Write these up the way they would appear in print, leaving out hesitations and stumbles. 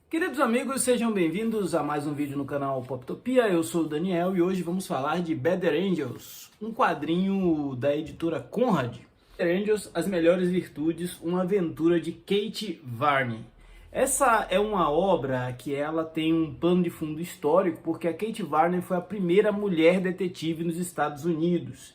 Queridos amigos, sejam bem-vindos a mais um vídeo no canal Poptopia. Eu sou o Daniel e hoje vamos falar de Better Angels, um quadrinho da editora Conrad. Better Angels, As Melhores Virtudes, uma aventura de Kate Varney. Essa é uma obra que ela tem um pano de fundo histórico, porque a Kate Varney foi a primeira mulher detetive nos Estados Unidos.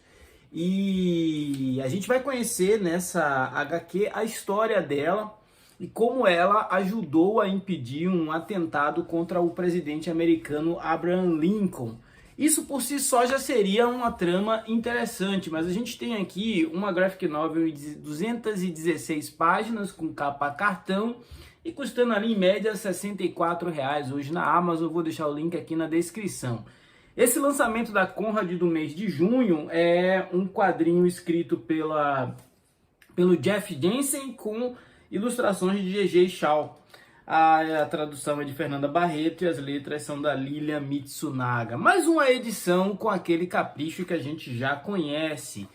E a gente vai conhecer nessa HQ a história dela e como ela ajudou a impedir um atentado contra o presidente americano Abraham Lincoln. Isso por si só já seria uma trama interessante, mas a gente tem aqui uma graphic novel de 216 páginas com capa cartão e custando ali em média R$ 64 hoje na Amazon. Eu vou deixar o link aqui na descrição. Esse lançamento da Conrad do mês de junho é um quadrinho escrito pelo Jeff Jensen com ilustrações de G.G. Shaw. A tradução é de Fernanda Barreto e as letras são da Lilian Mitsunaga. Mais uma edição com aquele capricho que a gente já conhece.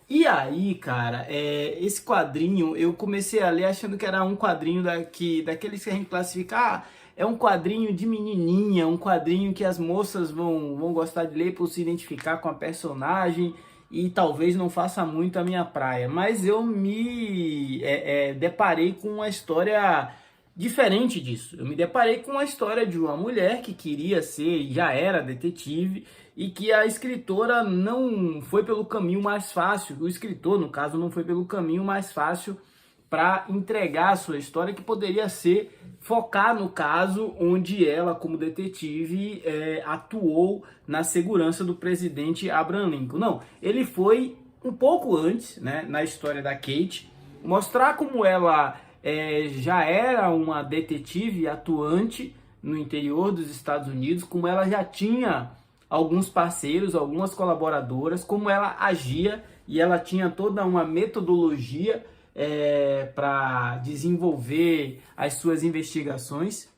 E aí, cara, esse quadrinho eu comecei a ler achando que era um quadrinho daqueles que a gente classifica, é um quadrinho de menininha, um quadrinho que as moças vão gostar de ler por se identificar com a personagem e talvez não faça muito a minha praia. Mas eu me deparei com uma história diferente disso. Eu me deparei com a história de uma mulher que queria ser, já era detetive, e que a escritora não foi pelo caminho mais fácil, o escritor, no caso, não foi pelo caminho mais fácil para entregar a sua história, que poderia ser focar no caso onde ela, como detetive, atuou na segurança do presidente Abraham Lincoln. Não, ele foi um pouco antes, né, na história da Kate, mostrar como ela já era uma detetive atuante no interior dos Estados Unidos, como ela já tinha alguns parceiros, algumas colaboradoras, como ela agia, e ela tinha toda uma metodologia para desenvolver as suas investigações.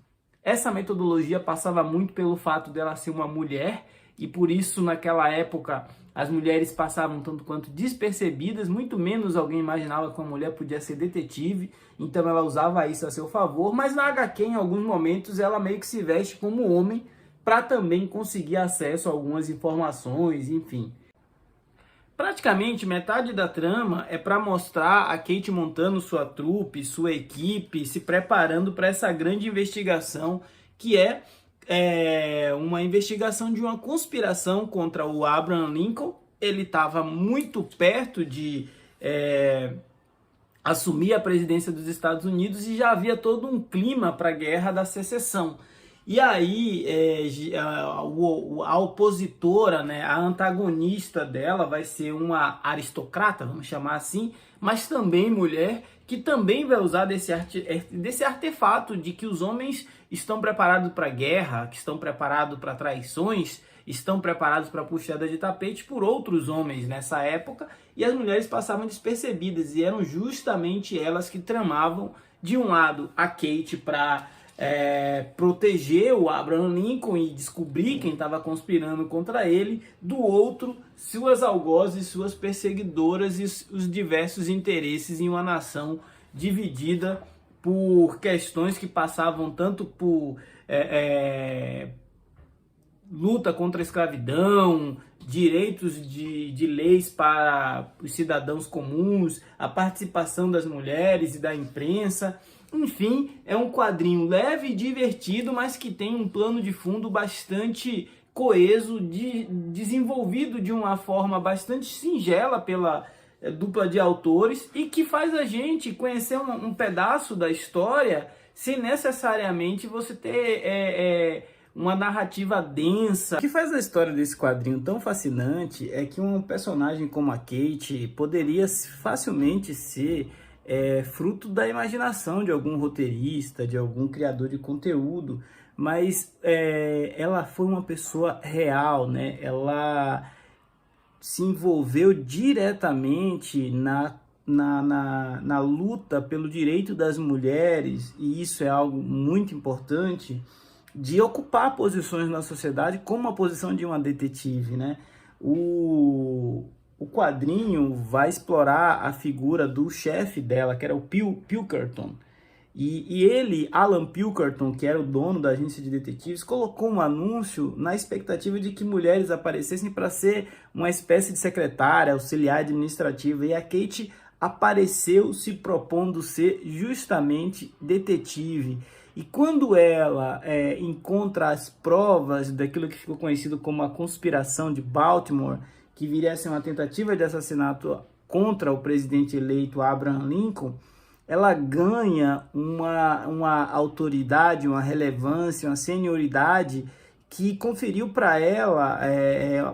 Essa metodologia passava muito pelo fato dela ser uma mulher, e por isso naquela época as mulheres passavam tanto quanto despercebidas, muito menos alguém imaginava que uma mulher podia ser detetive, então ela usava isso a seu favor. Mas na HQ, em alguns momentos, ela meio que se veste como homem para também conseguir acesso a algumas informações, enfim. Praticamente metade da trama é para mostrar a Kate montando sua trupe, sua equipe, se preparando para essa grande investigação que é uma investigação de uma conspiração contra o Abraham Lincoln. Ele estava muito perto de assumir a presidência dos Estados Unidos e já havia todo um clima para a Guerra da Secessão. E aí a opositora, né, a antagonista dela vai ser uma aristocrata, vamos chamar assim, mas também mulher, que também vai usar desse artefato de que os homens estão preparados para a guerra, que estão preparados para traições, estão preparados para puxada de tapete por outros homens nessa época, e as mulheres passavam despercebidas, e eram justamente elas que tramavam, de um lado, a Kate para proteger o Abraham Lincoln e descobrir quem estava conspirando contra ele, do outro, suas algozes, suas perseguidoras e os diversos interesses em uma nação dividida por questões que passavam tanto por luta contra a escravidão, direitos de leis para os cidadãos comuns, a participação das mulheres e da imprensa. Enfim, é um quadrinho leve e divertido, mas que tem um plano de fundo bastante coeso, desenvolvido de uma forma bastante singela pela dupla de autores, e que faz a gente conhecer um pedaço da história sem necessariamente você ter uma narrativa densa. O que faz a história desse quadrinho tão fascinante é que um personagem como a Kate poderia facilmente ser fruto da imaginação de algum roteirista, de algum criador de conteúdo, mas ela foi uma pessoa real, né? Ela se envolveu diretamente na luta pelo direito das mulheres, e isso é algo muito importante, de ocupar posições na sociedade, como a posição de uma detetive, né? O quadrinho vai explorar a figura do chefe dela, que era o Pilkington, E ele, Alan Pilkington, que era o dono da agência de detetives, colocou um anúncio na expectativa de que mulheres aparecessem para ser uma espécie de secretária, auxiliar administrativa. E a Kate apareceu se propondo ser justamente detetive. E quando ela encontra as provas daquilo que ficou conhecido como a conspiração de Baltimore, que viria a ser uma tentativa de assassinato contra o presidente eleito Abraham Lincoln, ela ganha uma autoridade, uma relevância, uma senioridade que conferiu para ela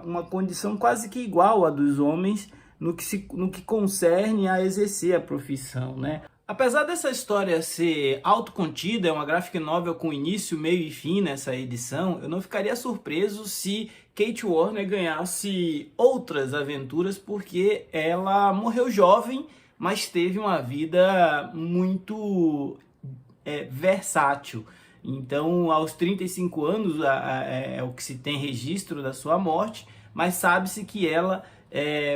uma condição quase que igual à dos homens no que concerne a exercer a profissão, né? Apesar dessa história ser autocontida, é uma graphic novel com início, meio e fim nessa edição, eu não ficaria surpreso se Kate Warner ganhasse outras aventuras, porque ela morreu jovem, mas teve uma vida muito versátil. Então, aos 35 anos é o que se tem registro da sua morte, mas sabe-se que ela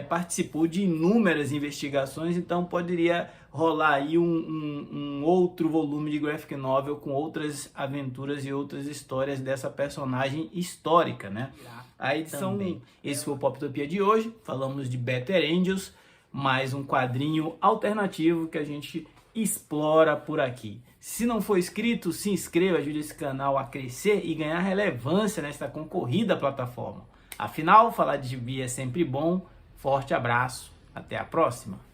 participou de inúmeras investigações, então poderia rolar aí um outro volume de graphic novel com outras aventuras e outras histórias dessa personagem histórica, né? A edição, esse foi o Poptopia de hoje, falamos de Better Angels, mais um quadrinho alternativo que a gente explora por aqui. Se não for inscrito, se inscreva, ajude esse canal a crescer e ganhar relevância nesta concorrida plataforma. Afinal, falar de gibi é sempre bom. Forte abraço, até a próxima!